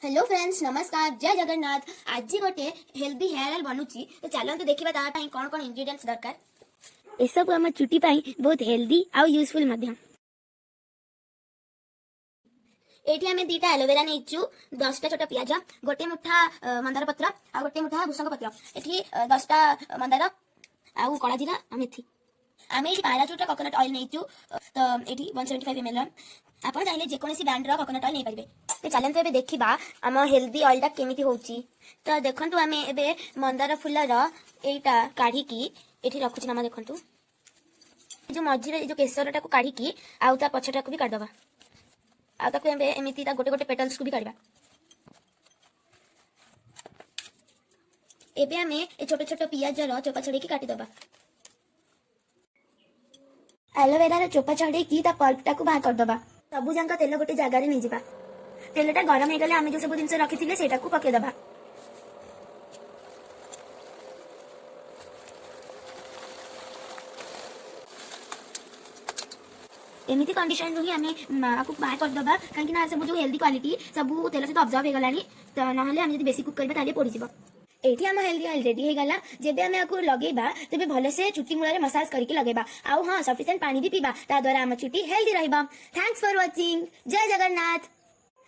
Hello friends, नमस्कार, जय जगन्नाथ। आज गोटे हेल्दी हेयर ऑयल बनुची तो चलते देखिबा ता पई कोन कोन इंग्रेडिएंट्स दरकार। ए सब हम चुटी पई बहुत हेल्दी आ यूजफुल मध्य। एठी हमें दीटा एलोवेरा नेचु, 10टा छोटा पियाज, गोटे मुठा मंदार पत्र आ गोटे मुठा भुसंग पत्र। एठी 10टा मंदार आ कला जीरा आ मेथी। आमे एठी पैराचूट कोकोनट ऑयल नेचु तो एठी 175 ml। आपण चाहिले जे कोनसी ब्रांड रो कोकोनट ऑयल नै परिबे। तो चलते एबे देखिबा आम हेल्दी ऑयल टा केमिति होउची। तो देखंतु आमे एबे मंदार फुलर एटा काढी की एठी रखुची नामा देखंतु। जो मझिरे जो केसरटा को काढी की आउ ता पछटा को भी काढ दबा। आ ताको एबे एमिति ता गोटे गोटे पेटल्स को भी काढबा। एबे आमे ए छोटे छोटे पियाज रो चोपा छडी की काटी दबा। एलोवेरा रो चोपा छडी की ता पल्प टा को बाहर कर दबा। सबु जंका तेल गोटे जगह रे नै जिबा। तेलटा गरम हो गले आमे जो सब जिनस रखिथिले सेटा को पके दबा। एमिति कंडीशन रही आमे आपको बाहर कर दबा काहे ना सब जो हेल्दी क्वालिटी सब तेल से ऑब्जर्व हो गलानी त नहले आमे जदी बेसी कुक करबा ताले पड़ी जिवो। एठी हम हेल्दी ऑयल रेडी हो गला। जेबे आमे आकु लगेबा तेबे भले से चुटी मुळा रे मसाज करके लगेबा। आउ हां सफिशिएंट पानी भी पीबा ता द्वारा हम चुटी हेल्दी रहबा। Thanks for watching. जय जगन्नाथ।